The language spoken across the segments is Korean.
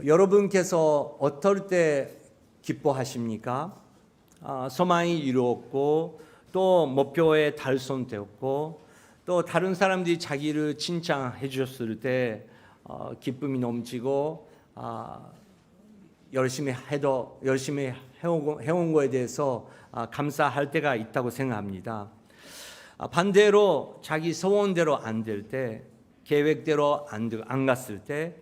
여러분께서 어떨 때 기뻐하십니까? 소망이 이루었고 또 목표에 달성되었고 또 다른 사람들이 자기를 칭찬해 주셨을 때 기쁨이 넘치고 열심히 해온 거에 대해서 감사할 때가 있다고 생각합니다. 반대로 자기 소원대로 안 될 때, 계획대로 안 갔을 때,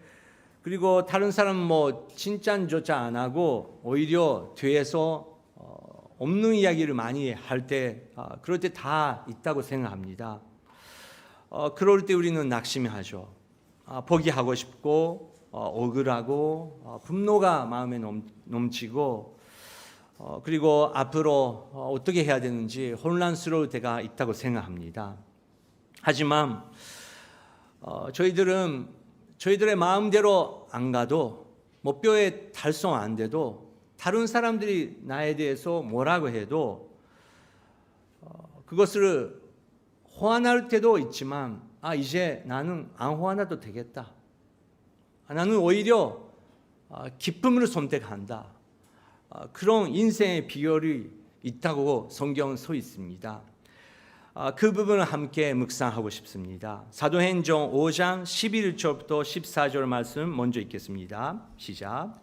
그리고 다른 사람 칭찬조차 안 하고 오히려 뒤에서 없는 이야기를 많이 할 때, 그럴 때 다 있다고 생각합니다. 그럴 때 우리는 낙심하죠. 포기하고 싶고 억울하고 분노가 마음에 넘치고 그리고 앞으로 어떻게 해야 되는지 혼란스러울 때가 있다고 생각합니다. 하지만 저희들의 마음대로 안 가도 목표에 달성 안 돼도 다른 사람들이 나에 대해서 뭐라고 해도 그것을 호환할 때도 있지만 이제 나는 안 호환해도 되겠다. 나는 오히려 기쁨을 선택한다. 그런 인생의 비결이 있다고 성경은 써 있습니다. 그 부분을 함께 묵상하고 싶습니다. 사도행전 5장 11절부터 14절 말씀 먼저 읽겠습니다. 시작.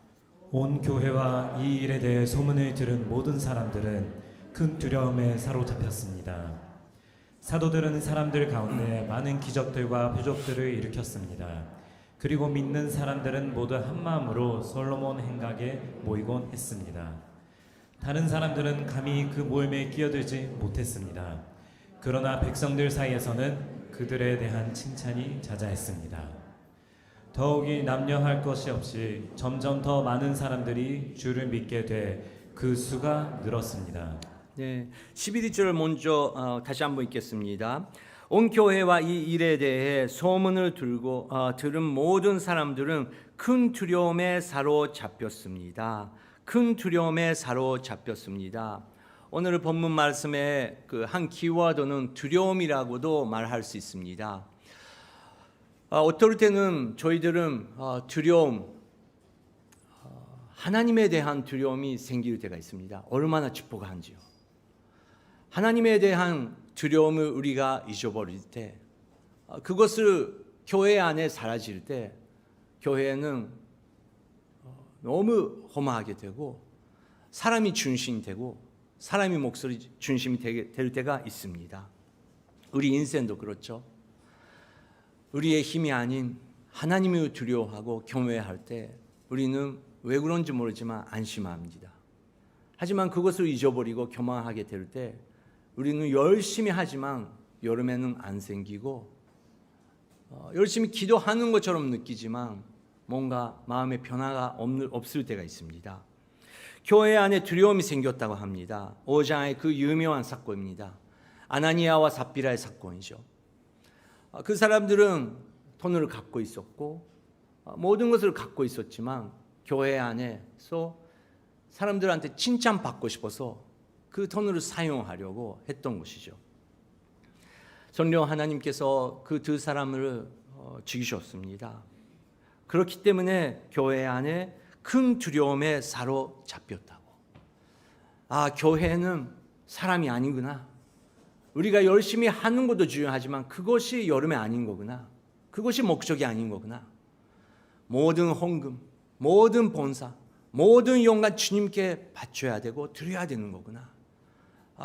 온 교회와 이 일에 대해 소문을 들은 모든 사람들은 큰 두려움에 사로잡혔습니다. 사도들은 사람들 가운데 많은 기적들과 표적들을 일으켰습니다. 그리고 믿는 사람들은 모두 한마음으로 솔로몬 행각에 모이곤 했습니다. 다른 사람들은 감히 그 모임에 끼어들지 못했습니다. 그러나 백성들 사이에서는 그들에 대한 칭찬이 자자했습니다. 더욱이 남녀할 것이 없이 점점 더 많은 사람들이 주를 믿게 돼 그 수가 늘었습니다. 네, 11절 먼저 다시 한번 읽겠습니다. 온 교회와 이 일에 대해 소문을 들은 모든 사람들은 큰 두려움에 사로잡혔습니다. 큰 두려움에 사로잡혔습니다. 오늘 본문 말씀의 그 한 키워드는 두려움이라고도 말할 수 있습니다. 어떨 때는 저희들은 두려움, 하나님에 대한 두려움이 생길 때가 있습니다. 얼마나 축복한지요. 하나님에 대한 두려움을 우리가 잊어버릴 때, 그것을 교회 안에 사라질 때 교회는 너무 허무하게 되고 사람이 중심이 되고 사람이 목소리 중심이 될 때가 있습니다. 우리 인생도 그렇죠. 우리의 힘이 아닌 하나님을 두려워하고 경외할 때 우리는 왜 그런지 모르지만 안심합니다. 하지만 그것을 잊어버리고 교만하게 될 때 우리는 열심히 하지만 여름에는 안 생기고 열심히 기도하는 것처럼 느끼지만 뭔가 마음의 변화가 없을 때가 있습니다. 교회 안에 두려움이 생겼다고 합니다. 5장의 그 유명한 사건입니다. 아나니아와 삽비라의 사건이죠. 그 사람들은 돈을 갖고 있었고 모든 것을 갖고 있었지만 교회 안에서 사람들한테 칭찬받고 싶어서 그 돈을 사용하려고 했던 것이죠. 성령 하나님께서 그 두 사람을 죽이셨습니다. 그렇기 때문에 교회 안에 큰 두려움에 사로잡혔다고. 교회는 사람이 아니구나. 우리가 열심히 하는 것도 중요하지만 그것이 여름에 아닌 거구나. 그것이 목적이 아닌 거구나. 모든 헌금, 모든 본사, 모든 영광 주님께 바쳐야 되고 드려야 되는 거구나.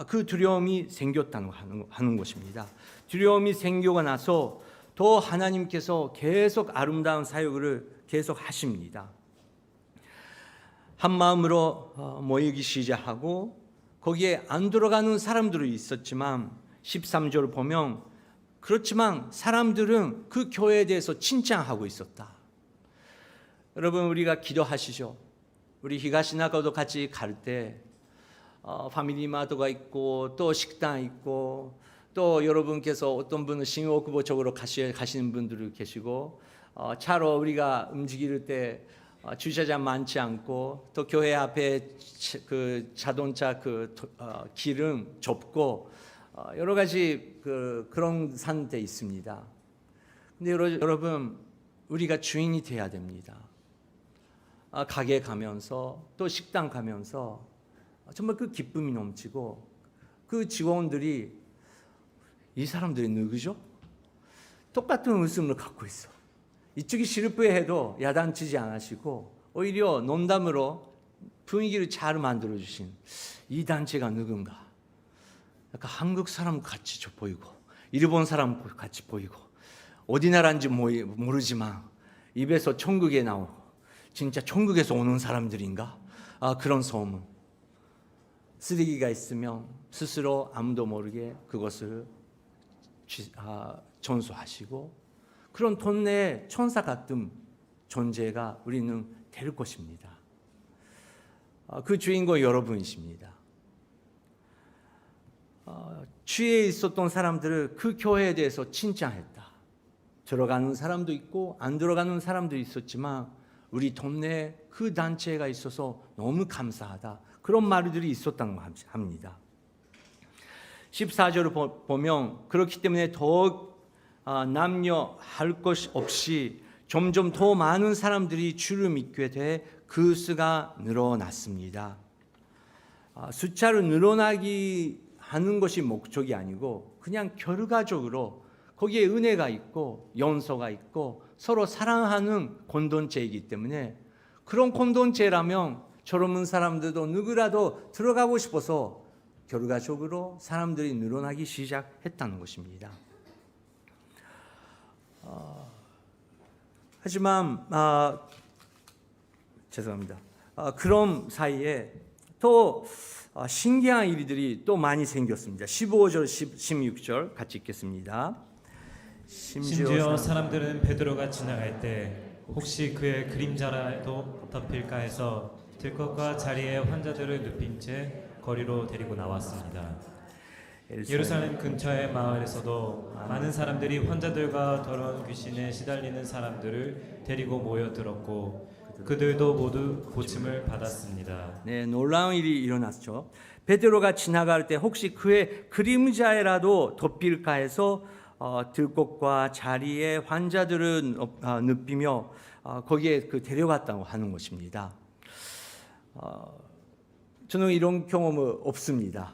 그 두려움이 생겼다고 하는 것입니다. 두려움이 생기고 나서 더 하나님께서 계속 아름다운 사역을 계속 하십니다. 한 마음으로 모이기 시작하고 거기에 안 들어가는 사람들이 있었지만 13절을 보면 그렇지만 사람들은 그 교회에 대해서 칭찬하고 있었다. 여러분 우리가 기도하시죠. 우리 히가시나가도 같이 갈 때 파밀리마트가 있고 또 식당 있고 또 여러분께서 어떤 분은 싱오쿠보 쪽으로 가시는 분들이 계시고 차로 우리가 움직일 때 주차장 많지 않고 또 교회 앞에 그 자동차 길은 좁고 여러 가지 그런 상태 있습니다. 근데 여러분 우리가 주인이 돼야 됩니다. 가게 가면서 또 식당 가면서 정말 그 기쁨이 넘치고 그 직원들이 이 사람들이 누구죠? 똑같은 웃음을 갖고 있어. 이쪽이 실패해도 야단치지 않으시고 오히려 농담으로 분위기를 잘 만들어 주신 이 단체가 누군가? 약간 한국 사람 같이 보이고 일본 사람 같이 보이고 어디 나라인지 모르지만 입에서 천국에 나오고 진짜 천국에서 오는 사람들인가? 그런 소문. 쓰레기가 있으면 스스로 아무도 모르게 그것을 전수하시고 그런 동네의 천사 같은 존재가 우리는 될 것입니다. 그 주인공 여러분이십니다. 취해 있었던 사람들을 그 교회에 대해서 칭찬했다. 들어가는 사람도 있고 안 들어가는 사람도 있었지만 우리 동네에 그 단체가 있어서 너무 감사하다. 그런 말들이 있었다고 합니다. 14절을 보면 그렇기 때문에 더욱 남녀 할 것 없이 점점 더 많은 사람들이 주를 믿게 돼 그 수가 늘어났습니다. 숫자로 늘어나기 하는 것이 목적이 아니고 그냥 결과적으로 거기에 은혜가 있고 연소가 있고 서로 사랑하는 공동체이기 때문에 그런 공동체라면 젊은 사람들도 누구라도 들어가고 싶어서 결과적으로 사람들이 늘어나기 시작했다는 것입니다. 하지만 죄송합니다. 그런 사이에 또 신기한 일들이 또 많이 생겼습니다. 15절, 16절 같이 읽겠습니다. 심지어 사람들은 베드로가 지나갈 때 혹시 그의 그림자라도 덮일까 해서 들것과 자리에 환자들을 눕힌 채 거리로 데리고 나왔습니다. 예루살렘 근처의 마을에서도 많은 사람들이 환자들과 더러운 귀신에 시달리는 사람들을 데리고 모여들었고 그들도 모두 고침을 받았습니다. 네, 놀라운 일이 일어났죠. 베드로가 지나갈 때 혹시 그의 그림자라도 덮일까 해서 들꽃과 자리에 환자들을 눕히며 거기에 데려갔다고 하는 것입니다. 저는 이런 경험은 없습니다.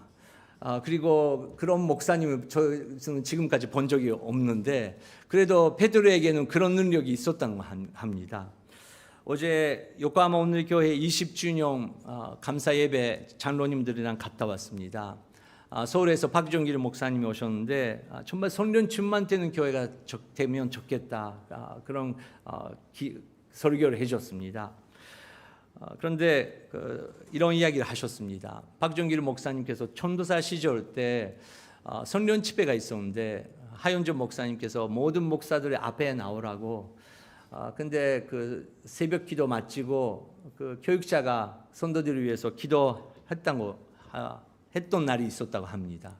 그리고 그런 목사님을 저는 지금까지 본 적이 없는데 그래도 베드로에게는 그런 능력이 있었다고 합니다. 어제 요코하마 오늘교회 20주년 감사 예배 장로님들이랑 갔다 왔습니다. 서울에서 박정길 목사님이 오셨는데 정말 성령 충만 되는 교회가 되면 좋겠다 그런 설교를 해줬습니다. 그런데 이런 이야기를 하셨습니다. 박정길 목사님께서 전도사 시절 때 성령 집회가 있었는데 하윤준 목사님께서 모든 목사들의 앞에 나오라고 근데 그 새벽 기도 마치고 그 교육자가 성도들을 위해서 기도했던 날이 있었다고 합니다.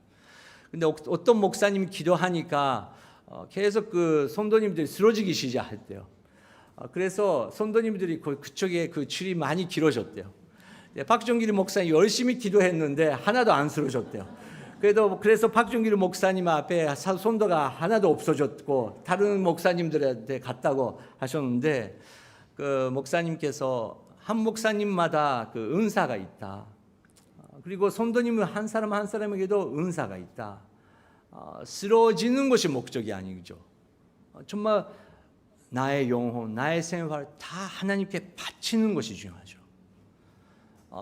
근데 어떤 목사님이 기도하니까 계속 그 성도님들이 쓰러지기 시작했대요. 그래서 성도님들이 그쪽에 그 줄이 많이 길어졌대요. 박정길 목사님이 열심히 기도했는데 하나도 안 쓰러졌대요. 그래서 박정길 목사님 앞에 성도가 하나도 없어졌고 다른 목사님들한테 갔다고 하셨는데 그 목사님께서 한 목사님마다 그 은사가 있다. 그리고 성도님은 한 사람 한 사람에게도 은사가 있다. 쓰러지는 것이 목적이 아니죠. 정말 나의 영혼, 나의 생활 다 하나님께 바치는 것이 중요하죠.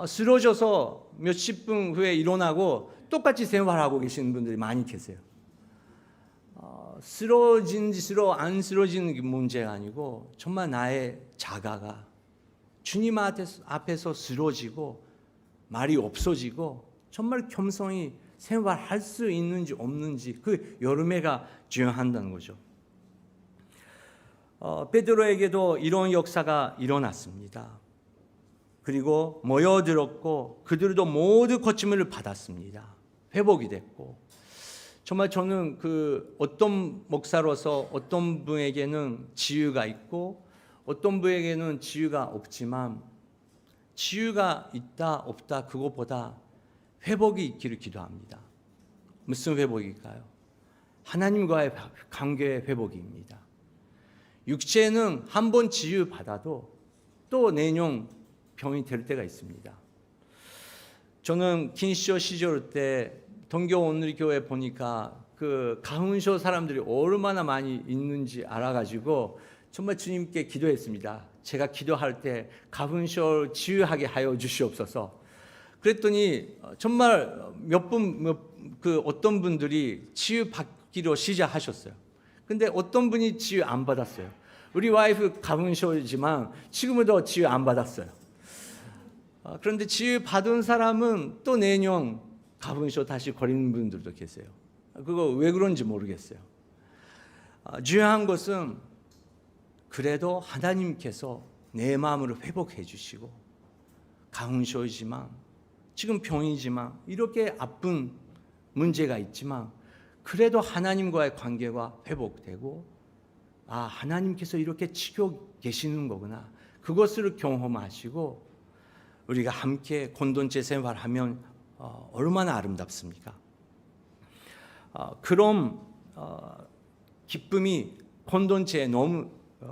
쓰러져서 몇십 분 후에 일어나고 똑같이 생활하고 계시는 분들이 많이 계세요. 쓰러진지 안 쓰러지는 게 문제가 아니고 정말 나의 자가가 주님 앞에서 쓰러지고 말이 없어지고 정말 겸손히 생활할 수 있는지 없는지 그 여름에가 중요한다는 거죠. 베드로에게도 이런 역사가 일어났습니다. 그리고 모여들었고 그들도 모두 고침을 받았습니다. 회복이 됐고 정말 저는 그 어떤 목사로서 어떤 분에게는 지유가 있고 어떤 분에게는 지유가 없지만 지유가 있다 없다 그것보다 회복이 있기를 기도합니다. 무슨 회복일까요? 하나님과의 관계의 회복입니다. 육체는 한 번 지유 받아도 또 내년 병이 될 때가 있습니다. 저는 긴쇼 시절 때 동교 온누리교회 보니까 그 가훈쇼 사람들이 얼마나 많이 있는지 알아가지고 정말 주님께 기도했습니다. 제가 기도할 때 가훈쇼를 치유하게 하여 주시옵소서. 그랬더니 정말 그 어떤 분들이 치유 받기로 시작하셨어요. 근데 어떤 분이 치유 안 받았어요. 우리 와이프 가훈쇼지만 지금도 치유 안 받았어요. 그런데 치유 받은 사람은 또 내년 가훈쇼 다시 걸리는 분들도 계세요. 그거 왜 그런지 모르겠어요. 중요한 것은 그래도 하나님께서 내 마음을 회복해 주시고 가훈쇼이지만 지금 병이지만 이렇게 아픈 문제가 있지만 그래도 하나님과의 관계가 회복되고 하나님께서 이렇게 치고 계시는 거구나. 그것을 경험하시고 우리가 함께 공동체 생활하면 얼마나 아름답습니까? 그런 기쁨이 공동체에 너무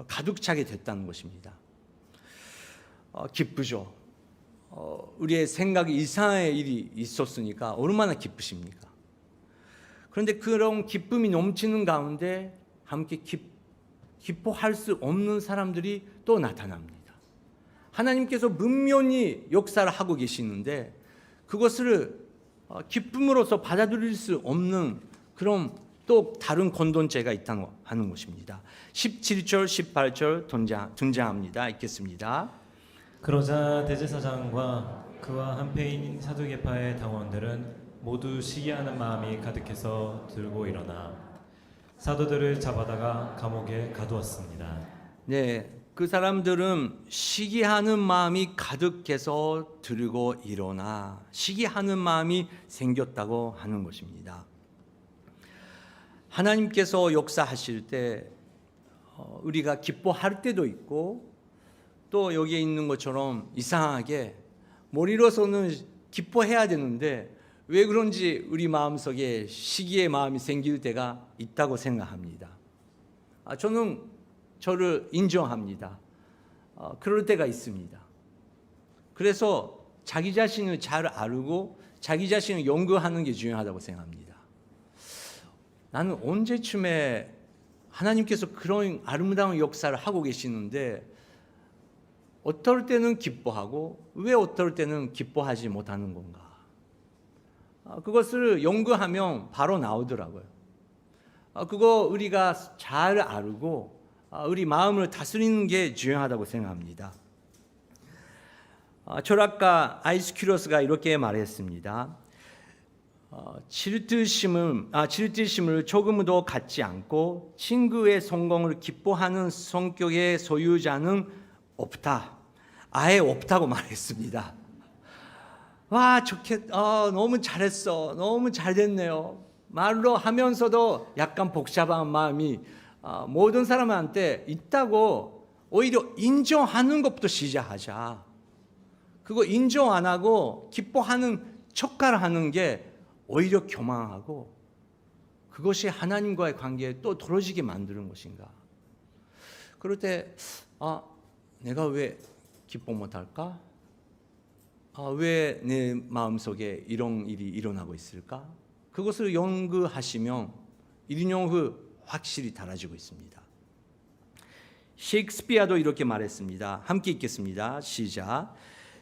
가득 차게 됐다는 것입니다. 기쁘죠. 우리의 생각이 이상의 일이 있었으니까 얼마나 기쁘십니까? 그런데 그런 기쁨이 넘치는 가운데 함께 기뻐할 수 없는 사람들이 또 나타납니다. 하나님께서 분명히 역사를 하고 계시는데 그것을 기쁨으로서 받아들일 수 없는 그런 또 다른 공동체가 있다는 하는 것입니다. 17절, 18절 등장합니다. 읽겠습니다. 그러자 대제사장과 그와 한패인 사두개파의 당원들은 모두 시기하는 마음이 가득해서 들고 일어나 사도들을 잡아다가 감옥에 가두었습니다. 네, 그 사람들은 시기하는 마음이 가득해서 들고 일어나 시기하는 마음이 생겼다고 하는 것입니다. 하나님께서 역사하실 때 우리가 기뻐할 때도 있고 또 여기에 있는 것처럼 이상하게 머리로서는 기뻐해야 되는데 왜 그런지 우리 마음속에 시기의 마음이 생길 때가 있다고 생각합니다. 저는 저를 인정합니다. 그럴 때가 있습니다. 그래서 자기 자신을 잘 알고 자기 자신을 연구하는 게 중요하다고 생각합니다. 나는 언제쯤에 하나님께서 그런 아름다운 역사를 하고 계시는데 어떨 때는 기뻐하고 왜 어떨 때는 기뻐하지 못하는 건가? 그것을 연구하면 바로 나오더라고요. 그거 우리가 잘 알고 우리 마음을 다스리는 게 중요하다고 생각합니다. 철학가 아이스큐로스가 이렇게 말했습니다. 질투심을 조금도 갖지 않고 친구의 성공을 기뻐하는 성격의 소유자는 없다. 아예 없다고 말했습니다. 와, 너무 잘했어. 너무 잘 됐네요. 말로 하면서도 약간 복잡한 마음이 모든 사람한테 있다고 오히려 인정하는 것부터 시작하자. 그거 인정 안 하고 기뻐하는 척가를 하는 게 오히려 교만하고 그것이 하나님과의 관계에 또 떨어지게 만드는 것인가. 그럴 때 내가 왜 기뻐 못할까? 왜 내 마음속에 이런 일이 일어나고 있을까? 그것을 연구하시면 1년 후 확실히 달라지고 있습니다. 셰익스피어도 이렇게 말했습니다. 함께 읽겠습니다. 시작.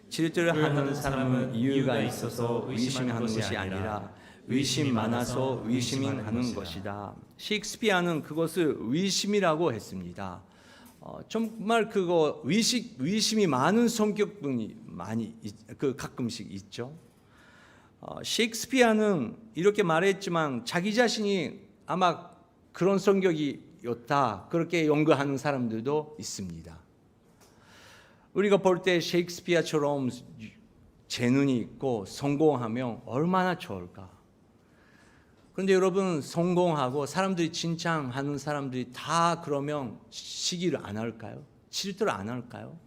질투를 하는 사람은 이유가 있어서 의심하는 것이 아니라 의심 많아서 의심하는 것이다. 셰익스피어는 그것을 의심이라고 했습니다. 정말 그거 의심이 많은 성격분이 많이 가끔씩 있죠. 셰익스피어는 이렇게 말했지만 자기 자신이 아마 그런 성격이었다 그렇게 연구하는 사람들도 있습니다. 우리가 볼 때 셰익스피어처럼 재능이 있고 성공하면 얼마나 좋을까. 그런데 여러분 성공하고 사람들이 칭찬하는 사람들이 다 그러면 시기를 안 할까요? 질투를 안 할까요?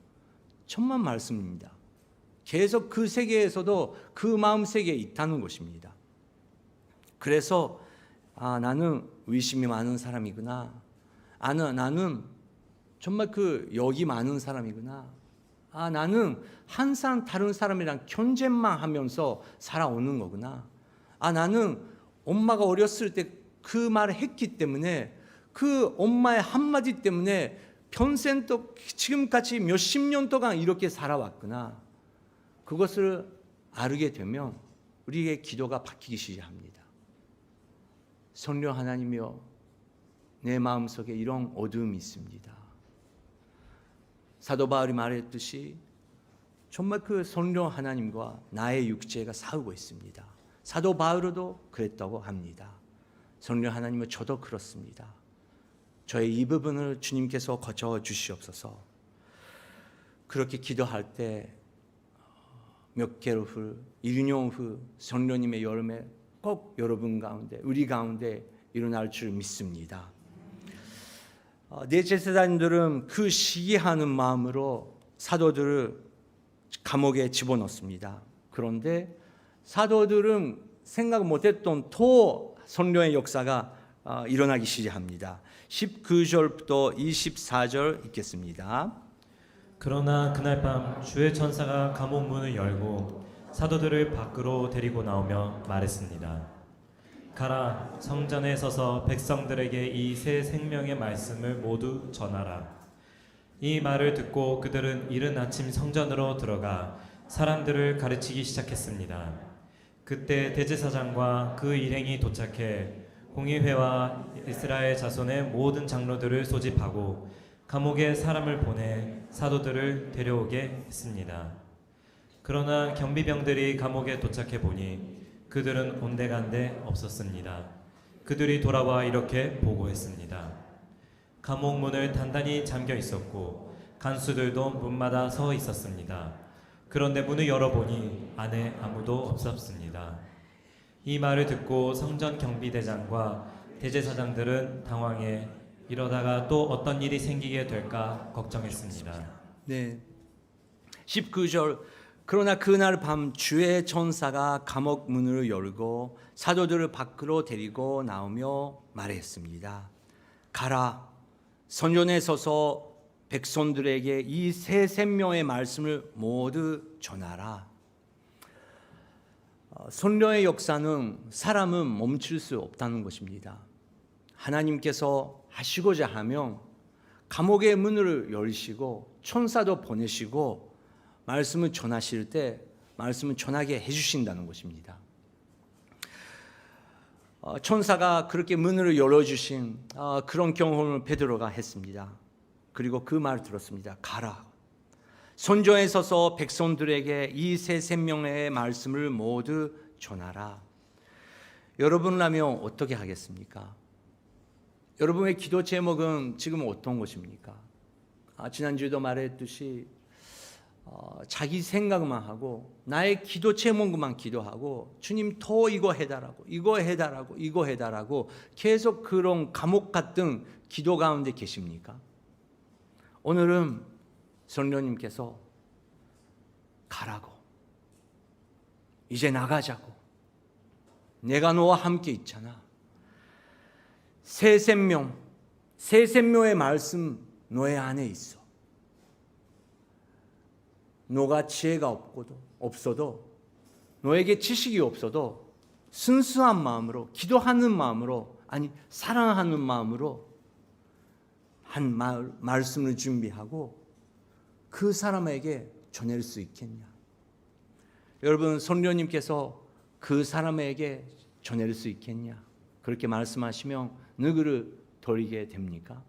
천만 말씀입니다. 계속 그 세계에서도 그 마음 세계에 있다는 것입니다. 그래서 나는 의심이 많은 사람이구나. 나는 정말 그 역이 많은 사람이구나. 나는 항상 다른 사람이랑 경쟁만 하면서 살아오는 거구나. 나는 엄마가 어렸을 때 그 말을 했기 때문에 그 엄마의 한마디 때문에 평생 또 지금까지 몇십 년 동안 이렇게 살아왔구나. 그것을 알게 되면 우리의 기도가 바뀌기 시작합니다. 성령 하나님이여, 내 마음속에 이런 어두움이 있습니다. 사도 바울이 말했듯이 정말 그 성령 하나님과 나의 육체가 싸우고 있습니다. 사도 바울도 그랬다고 합니다. 성령 하나님은 저도 그렇습니다. 저의 이 부분을 주님께서 거쳐 주시옵소서. 그렇게 기도할 때 몇 개월 후, 1년 후 성령님의 열매 꼭 여러분 가운데, 우리 가운데 일어날 줄 믿습니다. 넷째 제사장들은 그 시기하는 마음으로 사도들을 감옥에 집어넣습니다. 그런데 사도들은 생각 못했던 또 성령의 역사가 일어나기 시작합니다. 19절부터 24절 읽겠습니다. 그러나 그날 밤 주의 천사가 감옥 문을 열고 사도들을 밖으로 데리고 나오며 말했습니다. 가라, 성전에 서서 백성들에게 이 새 생명의 말씀을 모두 전하라. 이 말을 듣고 그들은 이른 아침 성전으로 들어가 사람들을 가르치기 시작했습니다. 그때 대제사장과 그 일행이 도착해 공의회와 이스라엘 자손의 모든 장로들을 소집하고 감옥에 사람을 보내 사도들을 데려오게 했습니다. 그러나 경비병들이 감옥에 도착해 보니 그들은 온데간데 없었습니다. 그들이 돌아와 이렇게 보고했습니다. 감옥 문을 단단히 잠겨 있었고 간수들도 문마다 서 있었습니다. 그런데 문을 열어보니 안에 아무도 없었습니다. 이 말을 듣고 성전 경비대장과 대제사장들은 당황해 이러다가 또 어떤 일이 생기게 될까 걱정했습니다. 네. 19절. 그러나 그날 밤 주의 천사가 감옥 문을 열고 사도들을 밖으로 데리고 나오며 말했습니다. 가라, 성전에 서서 백성들에게 이 새 생명의 말씀을 모두 전하라. 성령의 역사는 사람은 멈출 수 없다는 것입니다. 하나님께서 하시고자 하면 감옥의 문을 열시고 천사도 보내시고 말씀을 전하실 때 말씀을 전하게 해주신다는 것입니다. 천사가 그렇게 문을 열어주신 그런 경험을 베드로가 했습니다. 그리고 그 말을 들었습니다. 가라, 성전에 서서 백성들에게 이 새 생명의 말씀을 모두 전하라. 여러분이라면 어떻게 하겠습니까? 여러분의 기도 제목은 지금 어떤 것입니까? 지난주에도 말했듯이 자기 생각만 하고 나의 기도 제목만 기도하고 주님 더 이거 해달라고 이거 해달라고 이거 해달라고 계속 그런 감옥 같은 기도 가운데 계십니까? 오늘은 성령님께서 가라고, 이제 나가자고, 내가 너와 함께 있잖아, 새 생명의 말씀 너의 안에 있어. 너가 지혜가 없어도 너에게 지식이 없어도 순수한 마음으로 기도하는 마음으로, 아니 사랑하는 마음으로 한 말씀을 준비하고 그 사람에게 전할 수 있겠냐? 여러분, 성령님께서 그 사람에게 전할 수 있겠냐? 그렇게 말씀하시면 누구를 돌리게 됩니까?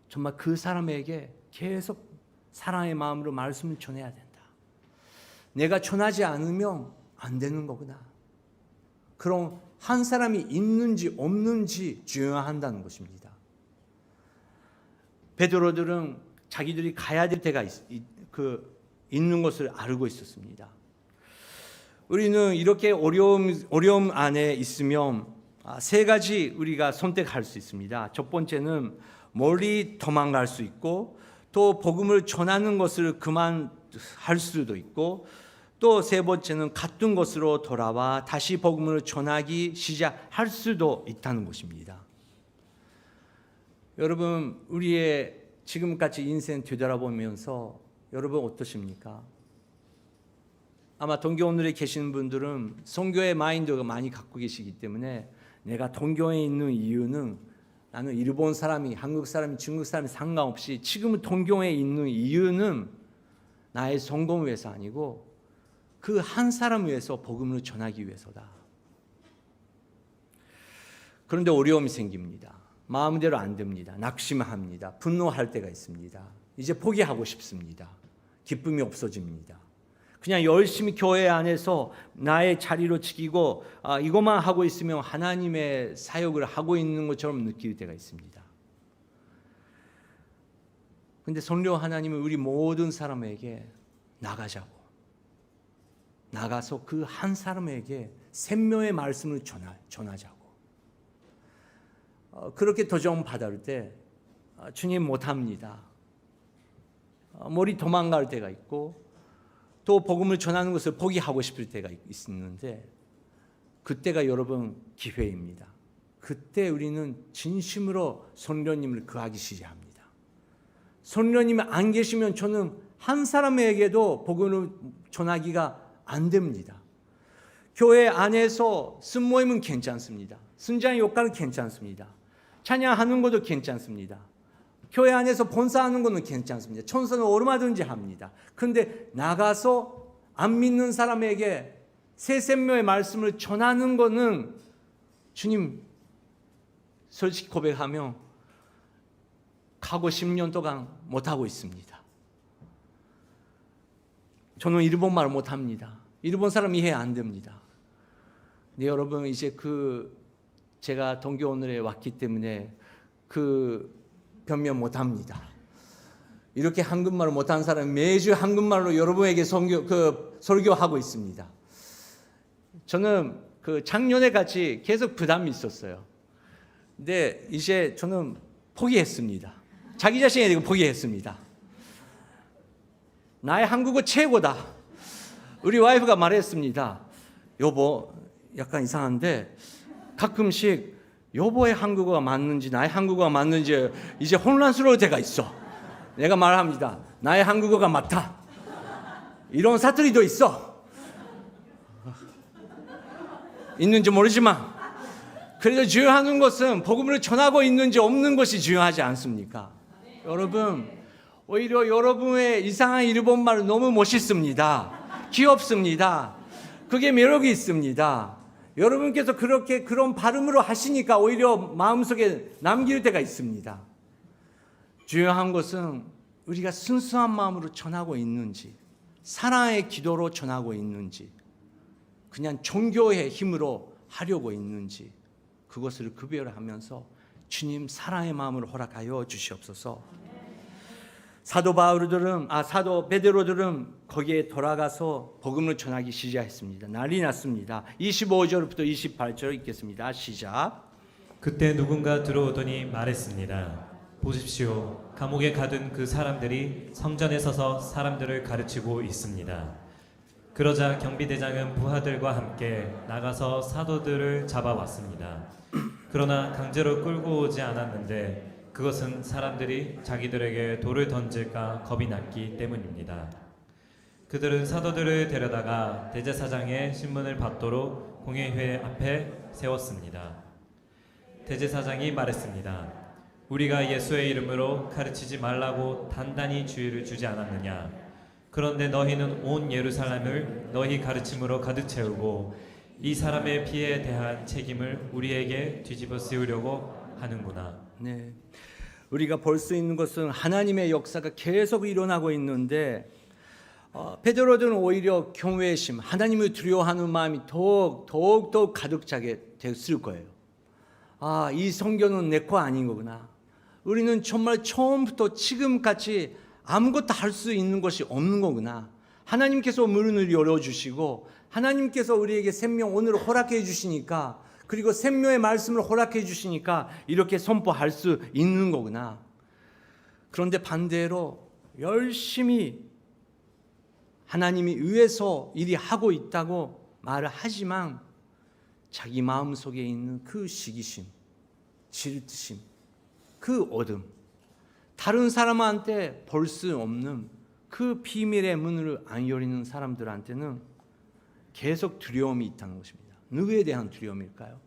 정말 그 사람에게 계속 사랑의 마음으로 말씀을 전해야 된다. 내가 전하지 않으면 안 되는 거구나. 그럼 한 사람이 있는지 없는지 중요한다는 것입니다. 베드로들은 자기들이 가야 될 때가 있는 것을 알고 있었습니다. 우리는 이렇게 어려움 안에 있으면 세 가지 우리가 선택할 수 있습니다. 첫 번째는 멀리 도망갈 수 있고, 또 복음을 전하는 것을 그만할 수도 있고, 또 세 번째는 같은 곳으로 돌아와 다시 복음을 전하기 시작할 수도 있다는 것입니다. 여러분, 우리의 지금까지 인생 되돌아보면서 여러분 어떠십니까? 아마 동교원들에 계시는 분들은 선교의 마인드가 많이 갖고 계시기 때문에 내가 동교에 있는 이유는 나는 일본 사람이, 한국 사람이, 중국 사람이 상관없이 지금은 동교에 있는 이유는 나의 성공을 위해서 아니고 그 한 사람 위해서 복음을 전하기 위해서다. 그런데 어려움이 생깁니다. 마음대로 안 됩니다. 낙심합니다. 분노할 때가 있습니다. 이제 포기하고 싶습니다. 기쁨이 없어집니다. 그냥 열심히 교회 안에서 나의 자리로 지키고 이것만 하고 있으면 하나님의 사역을 하고 있는 것처럼 느낄 때가 있습니다. 그런데 성령 하나님은 우리 모든 사람에게 나가서 그 한 사람에게 생명의 말씀을 전하자고. 그렇게 도전 받을 때 주님 못합니다. 머리 도망갈 때가 있고 또 복음을 전하는 것을 포기하고 싶을 때가 있는데 그때가 여러분 기회입니다. 그때 우리는 진심으로 성령님을 구하기 시작합니다. 성령님이 안 계시면 저는 한 사람에게도 복음을 전하기가 안 됩니다. 교회 안에서 순모임은 괜찮습니다. 순장 역할은 괜찮습니다. 찬양하는 것도 괜찮습니다. 교회 안에서 본사하는 것은 괜찮습니다. 천사는 얼마든지 합니다. 그런데 나가서 안 믿는 사람에게 새 생명의 말씀을 전하는 것은 주님 솔직히 고백하면 과거 10년 동안 못하고 있습니다. 저는 일본말 못합니다. 일본 사람 이해 안 됩니다. 근데 여러분 이제 제가 동교원에 왔기 때문에 변명 못합니다. 이렇게 한국말을 못하는 사람이 매주 한국말로 여러분에게 설교하고 있습니다. 저는 작년에 같이 계속 부담이 있었어요. 근데 이제 저는 포기했습니다. 자기 자신에게 포기했습니다. 나의 한국어 최고다. 우리 와이프가 말했습니다. 여보, 약간 이상한데 가끔씩 여보의 한국어가 맞는지 나의 한국어가 맞는지 이제 혼란스러울 때가 있어. 내가 말합니다. 나의 한국어가 맞다. 이런 사투리도 있어. 있는지 모르지만 그래도 중요한 것은 복음을 전하고 있는지 없는 것이 중요하지 않습니까? 여러분 오히려 여러분의 이상한 일본말은 너무 멋있습니다. 귀엽습니다. 그게 매력이 있습니다. 여러분께서 그런 발음으로 하시니까 오히려 마음속에 남길 때가 있습니다. 중요한 것은 우리가 순수한 마음으로 전하고 있는지, 사랑의 기도로 전하고 있는지, 그냥 종교의 힘으로 하려고 있는지 그것을 구별하면서 주님 사랑의 마음을 허락하여 주시옵소서. 사도 베드로들은 거기에 돌아가서 복음을 전하기 시작했습니다. 난리 났습니다. 25절부터 28절 읽겠습니다. 시작. 그때 누군가 들어오더니 말했습니다. 보십시오. 감옥에 가둔 그 사람들이 성전에 서서 사람들을 가르치고 있습니다. 그러자 경비대장은 부하들과 함께 나가서 사도들을 잡아왔습니다. 그러나 강제로 끌고 오지 않았는데 그것은 사람들이 자기들에게 돌을 던질까 겁이 났기 때문입니다. 그들은 사도들을 데려다가 대제사장의 신문을 받도록 공회회 앞에 세웠습니다. 대제사장이 말했습니다. 우리가 예수의 이름으로 가르치지 말라고 단단히 주의를 주지 않았느냐? 그런데 너희는 온 예루살렘을 너희 가르침으로 가득 채우고 이 사람의 피에 대한 책임을 우리에게 뒤집어 씌우려고 하는구나. 네, 우리가 볼 수 있는 것은 하나님의 역사가 계속 일어나고 있는데 베드로들은 오히려 경외심, 하나님을 두려워하는 마음이 더욱 가득 차게 됐을 거예요. 이 성경은 내 거 아닌 거구나. 우리는 정말 처음부터 지금까지 아무것도 할 수 있는 것이 없는 거구나. 하나님께서 문을 열어주시고 하나님께서 우리에게 생명 오늘 허락해 주시니까, 그리고 생명의 말씀을 허락해 주시니까 이렇게 선포할 수 있는 거구나. 그런데 반대로 열심히 하나님이 위해서 일이 하고 있다고 말을 하지만 자기 마음속에 있는 그 시기심, 질투심, 그 어둠, 다른 사람한테 볼 수 없는 그 비밀의 문을 안 열리는 사람들한테는 계속 두려움이 있다는 것입니다. 누구에 대한 두려움일까요?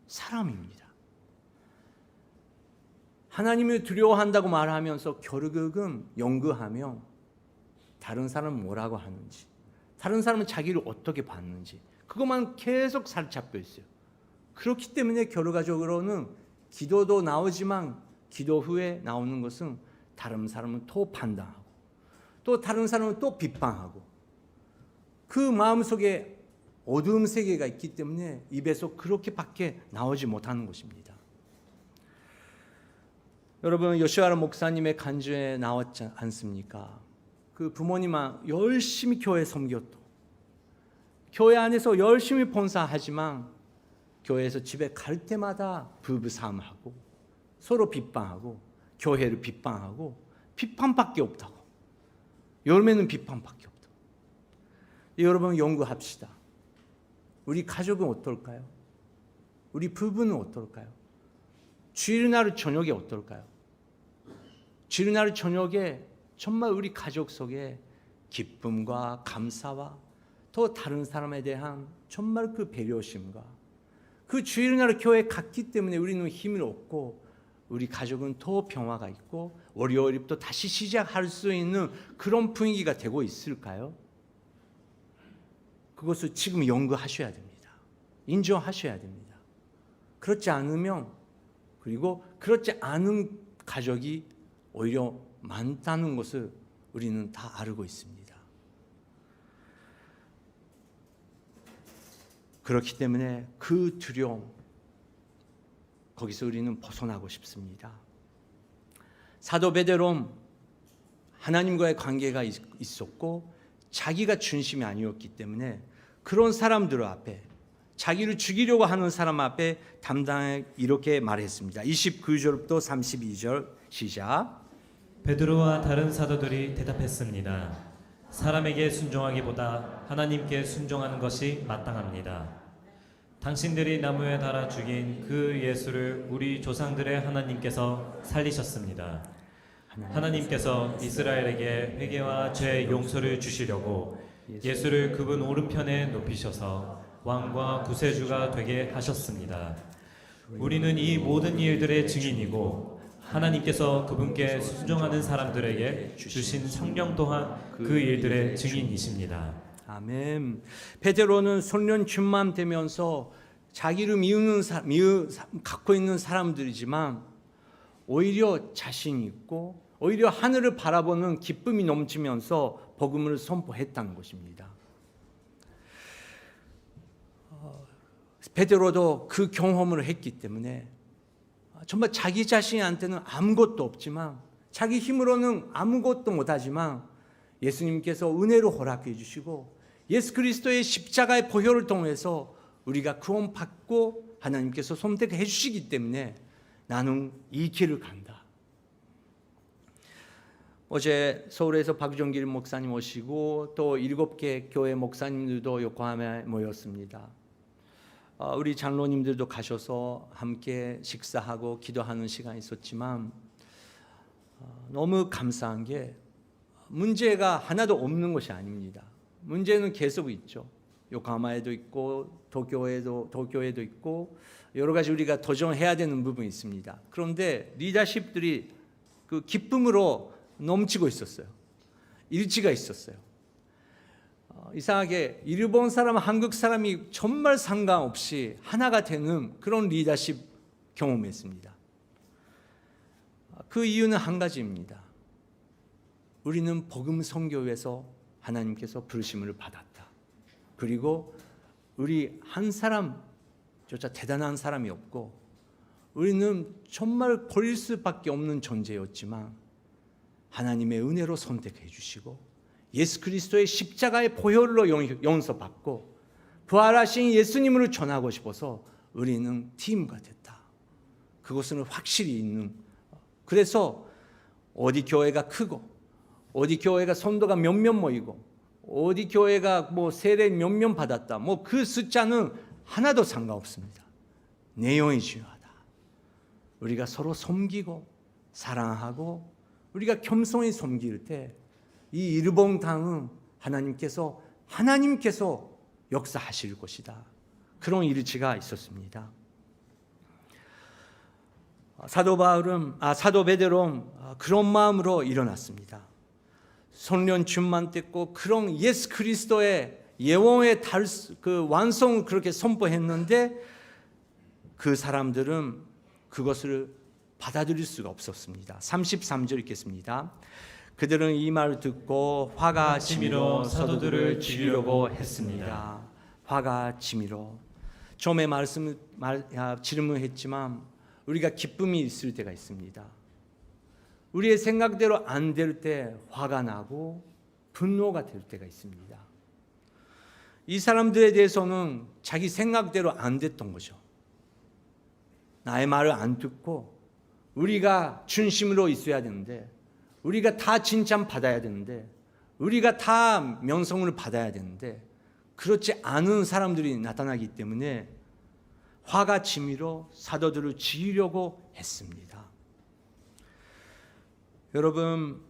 사람입니다. 하나님을 두려워한다고 말하면서 결국은 연구하며 다른 사람은 뭐라고 하는지, 다른 사람은 자기를 어떻게 봤는지 그것만 계속 살잡고 있어요. 그렇기 때문에 결과적으로는 기도도 나오지만 기도 후에 나오는 것은 다른 사람은 또 판단하고 또 다른 사람은 또 비판하고 그 마음속에 어두운 세계가 있기 때문에 입에서 그렇게밖에 나오지 못하는 것입니다. 여러분, 요시아라 목사님의 간주에 나왔지 않습니까? 그 부모님은 열심히 교회 섬겼고 교회 안에서 열심히 봉사하지만 교회에서 집에 갈 때마다 부부싸움하고 서로 비판하고 교회를 비판하고 비판밖에 없다고. 열매는 비판밖에 없다고. 여러분, 연구합시다. 우리 가족은 어떨까요? 우리 부부는 어떨까요? 주일날 저녁에 어떨까요? 주일날 저녁에 정말 우리 가족 속에 기쁨과 감사와 또 다른 사람에 대한 정말 그 배려심과 그 주일날 교회에 갔기 때문에 우리는 힘을 얻고 우리 가족은 더 평화가 있고 월요일부터 다시 시작할 수 있는 그런 분위기가 되고 있을까요? 그것을 지금 연구하셔야 됩니다. 인정하셔야 됩니다. 그렇지 않으면 그리고 그렇지 않은 가족이 오히려 많다는 것을 우리는 다 알고 있습니다. 그렇기 때문에 그 두려움, 거기서 우리는 벗어나고 싶습니다. 사도 베드로는 하나님과의 관계가 있었고 자기가 중심이 아니었기 때문에 그런 사람들 앞에, 자기를 죽이려고 하는 사람 앞에 담당하게 이렇게 말했습니다. 29절부터 32절 시작. 베드로와 다른 사도들이 대답했습니다. 사람에게 순종하기보다 하나님께 순종하는 것이 마땅합니다. 당신들이 나무에 달아 죽인 그 예수를 우리 조상들의 하나님께서 살리셨습니다. 하나님께서 이스라엘에게 회개와 죄 용서를 주시려고 예수를 그분 오른편에 높이셔서 왕과 구세주가 되게 하셨습니다. 우리는 이 모든 일들의 증인이고 하나님께서 그분께 순종하는 사람들에게 주신 성령 또한 그 일들의 증인이십니다. 아멘. 베드로는 소년 줌만 되면서 자기를 갖고 있는 사람들이지만 오히려 자신 있고 오히려 하늘을 바라보는 기쁨이 넘치면서 복음을 선포했다는 것입니다. 베드로도 그 경험을 했기 때문에 정말 자기 자신한테는 아무것도 없지만 자기 힘으로는 아무것도 못하지만 예수님께서 은혜로 허락해 주시고 예수 그리스도의 십자가의 보혈을 통해서 우리가 구원받고 하나님께서 선택해 주시기 때문에 나는 이 길을 간다. 어제 서울에서 박정길 목사님 오시고 또 7개 교회 목사님들도 요코하마에 모였습니다. 우리 장로님들도 가셔서 함께 식사하고 기도하는 시간이 있었지만 너무 감사한 게 문제가 하나도 없는 것이 아닙니다. 문제는 계속 있죠. 요코하마에도 있고 도쿄에도 있고 여러 가지 우리가 도전해야 되는 부분이 있습니다. 그런데 리더십들이 그 기쁨으로 넘치고 있었어요. 일치가 있었어요. 이상하게 일본 사람, 한국 사람이 정말 상관없이 하나가 되는 그런 리더십 경험했습니다. 그 이유는 한 가지입니다. 우리는 복음 선교에서 하나님께서 부르심을 받았다. 그리고 우리 한 사람조차 대단한 사람이 없고 우리는 정말 버릴 수밖에 없는 존재였지만 하나님의 은혜로 선택해 주시고 예수 그리스도의 십자가의 보혈로 용서받고 부활하신 예수님을 전하고 싶어서 우리는 팀과 됐다. 그것은 확실히 있는. 그래서 어디 교회가 크고 어디 교회가 성도가 몇몇 모이고 어디 교회가 뭐 세례 몇몇 받았다. 뭐 그 숫자는 하나도 상관없습니다. 내용이 중요하다. 우리가 서로 섬기고 사랑하고 우리가 겸손히 섬길 때 이 일봉당은 하나님께서 역사하실 것이다. 그런 일치가 있었습니다. 사도 베드로는 그런 마음으로 일어났습니다. 성령 충만 됐고 그런 예수 그리스도의 예언의 그 완성을 그렇게 선포했는데 그 사람들은 그것을 받아들일 수가 없었습니다. 33절 읽겠습니다. 그들은 이 말을 듣고 화가 치밀어 사도들을 죽이려고 했습니다. 화가 치밀어. 처음에 질문했지만 우리가 기쁨이 있을 때가 있습니다. 우리의 생각대로 안 될 때 화가 나고 분노가 될 때가 있습니다. 이 사람들에 대해서는 자기 생각대로 안 됐던 거죠. 나의 말을 안 듣고 우리가 중심으로 있어야 되는데, 우리가 다 칭찬받아야 되는데, 우리가 다 명성을 받아야 되는데 그렇지 않은 사람들이 나타나기 때문에 화가 치밀어 사도들을 죽이려고 했습니다. 여러분,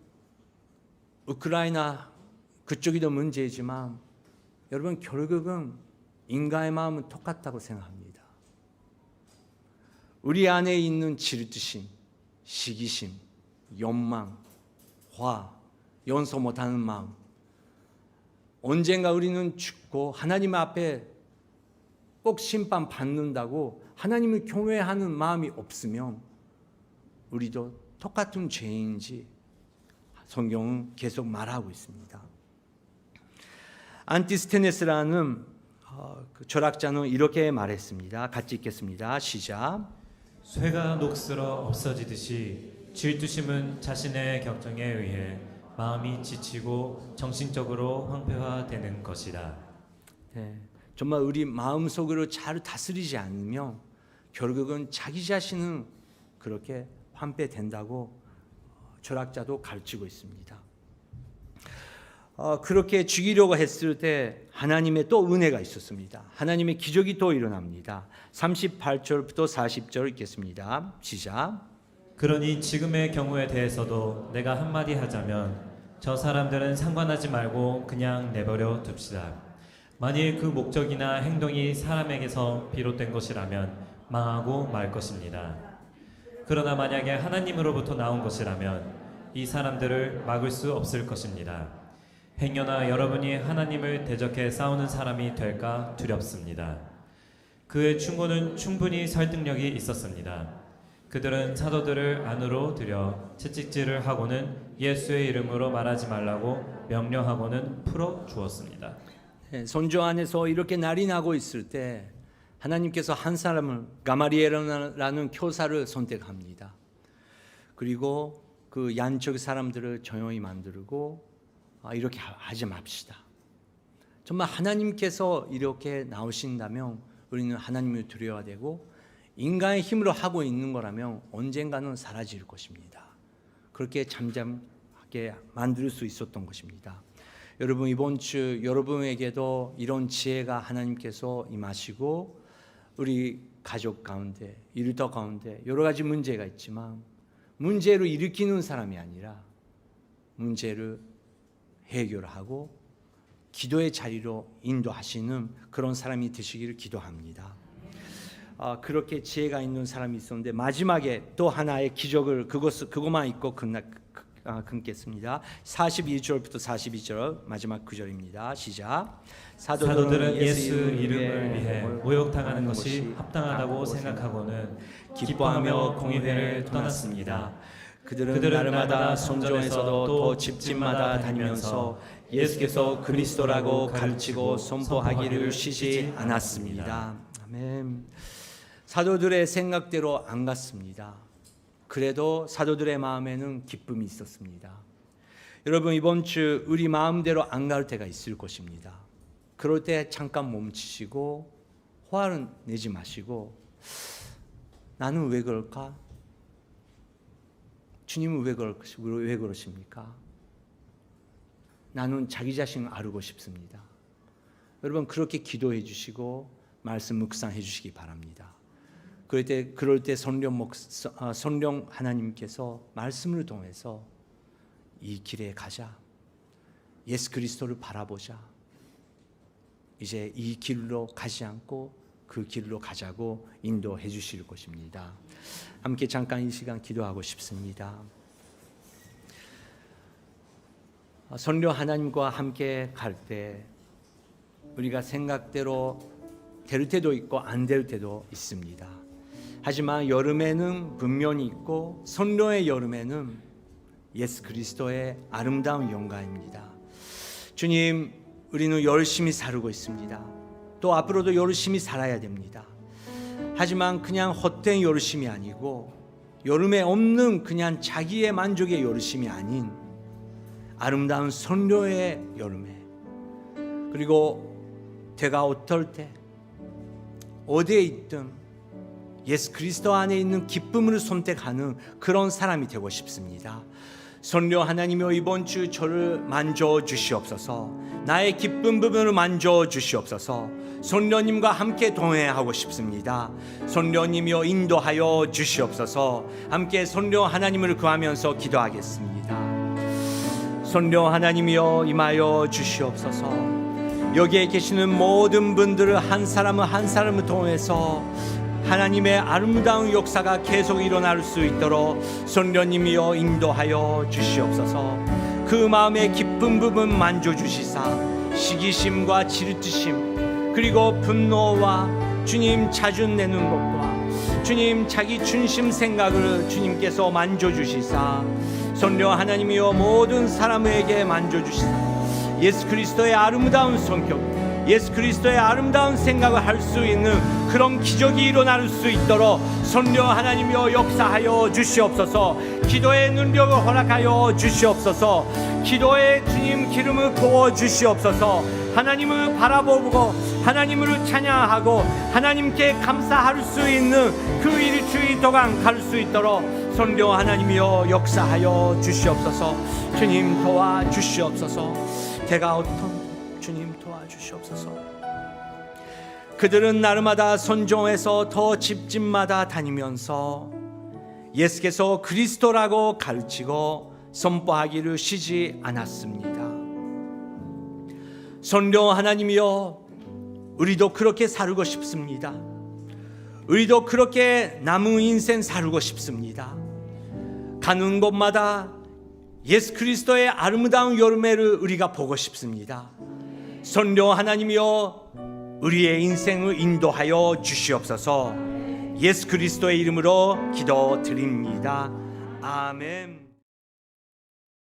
우크라이나 그쪽이 더 문제이지만 여러분, 결국은 인간의 마음은 똑같다고 생각합니다. 우리 안에 있는 질투심, 시기심, 욕망, 화, 용서 못하는 마음, 언젠가 우리는 죽고 하나님 앞에 꼭 심판받는다고 하나님을 경외하는 마음이 없으면 우리도 똑같은 죄인지 성경은 계속 말하고 있습니다. 안티스테네스라는 철학자는 이렇게 말했습니다. 같이 읽겠습니다. 시작. 쇠가 녹슬어 없어지듯이 질투심은 자신의 격정에 의해 마음이 지치고 정신적으로 황폐화되는 것이다. 네, 정말 우리 마음속으로 잘 다스리지 않으면 결국은 자기 자신은 그렇게 황폐된다고 철학자도 가르치고 있습니다. 그렇게 죽이려고 했을 때 하나님의 또 은혜가 있었습니다. 하나님의 기적이 또 일어납니다. 38절부터 40절 읽겠습니다. 시작. 그러니 지금의 경우에 대해서도 내가 한마디 하자면 저 사람들은 상관하지 말고 그냥 내버려 둡시다. 만일 그 목적이나 행동이 사람에게서 비롯된 것이라면 망하고 말 것입니다. 그러나 만약에 하나님으로부터 나온 것이라면 이 사람들을 막을 수 없을 것입니다. 행여나 여러분이 하나님을 대적해 싸우는 사람이 될까 두렵습니다. 그의 충고는 충분히 설득력이 있었습니다. 그들은 사도들을 안으로 들여 채찍질을 하고는 예수의 이름으로 말하지 말라고 명령하고는 풀어 주었습니다. 선조 안에서 이렇게 날이 나고 있을 때 하나님께서 한 사람을 가마리엘이라는 교사를 선택합니다. 그리고 그 양쪽 사람들을 조용히 만들고 이렇게 하지 맙시다. 정말 하나님께서 이렇게 나오신다면 우리는 하나님을 두려워야 되고 인간의 힘으로 하고 있는 거라면 언젠가는 사라질 것입니다. 그렇게 잠잠하게 만들 수 있었던 것입니다. 여러분, 이번 주 여러분에게도 이런 지혜가 하나님께서 임하시고 우리 가족 가운데, 일터 가운데 여러 가지 문제가 있지만 문제를 일으키는 사람이 아니라 문제를 해결하고 기도의 자리로 인도하시는 그런 사람이 되시기를 기도합니다. 그렇게 지혜가 있는 사람이 있었는데 마지막에 또 하나의 기적을 그것만 읽고 끊겠습니다. 42절부터 42절 마지막 구절입니다. 시작. 사도들은 예수 이름을 위해 모욕당하는 것이 합당하다고 생각하고는 기뻐하며 공의회를 떠났습니다. 그들은 날마다 성전에서도 또 집집마다 다니면서 예수께서 그리스도라고 가르치고 선포하기를 쉬지 않았습니다. 아멘. 사도들의 생각대로 안 갔습니다. 그래도 사도들의 마음에는 기쁨이 있었습니다. 여러분, 이번 주 우리 마음대로 안 갈 때가 있을 것입니다. 그럴 때 잠깐 멈추시고 화를 내지 마시고 나는 왜 그럴까? 주님은 왜 그러십니까? 나는 자기 자신을 알고 싶습니다. 여러분, 그렇게 기도해 주시고 말씀 묵상해 주시기 바랍니다. 그럴 때 성령 하나님께서 말씀을 통해서 이 길에 가자, 예수 그리스도를 바라보자. 이제 이 길로 가지 않고 그 길로 가자고 인도해 주실 것입니다. 함께 잠깐 이 시간 기도하고 싶습니다. 성령 하나님과 함께 갈 때 우리가 생각대로 될 때도 있고 안 될 때도 있습니다. 하지만 여름에는 분명히 있고 성령의 여름에는 예수 그리스도의 아름다운 영광입니다. 주님, 우리는 열심히 살고 있습니다. 또 앞으로도 열심히 살아야 됩니다. 하지만 그냥 헛된 열심이 아니고 여름에 없는 그냥 자기의 만족의 열심이 아닌 아름다운 성령의 여름에, 그리고 내가 어떨 때 어디에 있든 예수 그리스도 안에 있는 기쁨을 선택하는 그런 사람이 되고 싶습니다. 성령 하나님이여, 이번 주 저를 만져 주시옵소서. 나의 기쁜 부분을 만져 주시옵소서. 성령님과 함께 동행하고 싶습니다. 성령님이여 인도하여 주시옵소서. 함께 성령 하나님을 구하면서 기도하겠습니다. 성령 하나님이여 임하여 주시옵소서. 여기에 계시는 모든 분들을 한 사람을 통해서 하나님의 아름다운 역사가 계속 일어날 수 있도록 성령님이여 인도하여 주시옵소서. 그 마음의 기쁜 부분 만져주시사 시기심과 질투심, 그리고 분노와 주님 자주 내는 것과 주님 자기 중심 생각을 주님께서 만져주시사 성령 하나님이여 모든 사람에게 만져주시사 예수 그리스도의 아름다운 성격, 예수 그리스도의 아름다운 생각을 할 수 있는 그런 기적이 일어날 수 있도록 성령 하나님이여 역사하여 주시옵소서. 기도의 능력을 허락하여 주시옵소서. 기도의 주님 기름을 부어 주시옵소서. 하나님을 바라보고 하나님을 찬양하고 하나님께 감사할 수 있는 그 일주일 동안 갈 수 있도록 성령 하나님이여 역사하여 주시옵소서. 주님 도와주시옵소서. 제가 어떤 주님 도와주시옵소서. 그들은 날마다 선종에서 더 집집마다 다니면서 예수께서 그리스도라고 가르치고 선포하기를 쉬지 않았습니다. 성령 하나님이여, 우리도 그렇게 살고 싶습니다. 우리도 그렇게 남은 인생 살고 싶습니다. 가는 곳마다 예수 그리스도의 아름다운 열매를 우리가 보고 싶습니다. 성령 하나님이여 우리의 인생을 인도하여 주시옵소서. 예수 그리스도의 이름으로 기도드립니다. 아멘.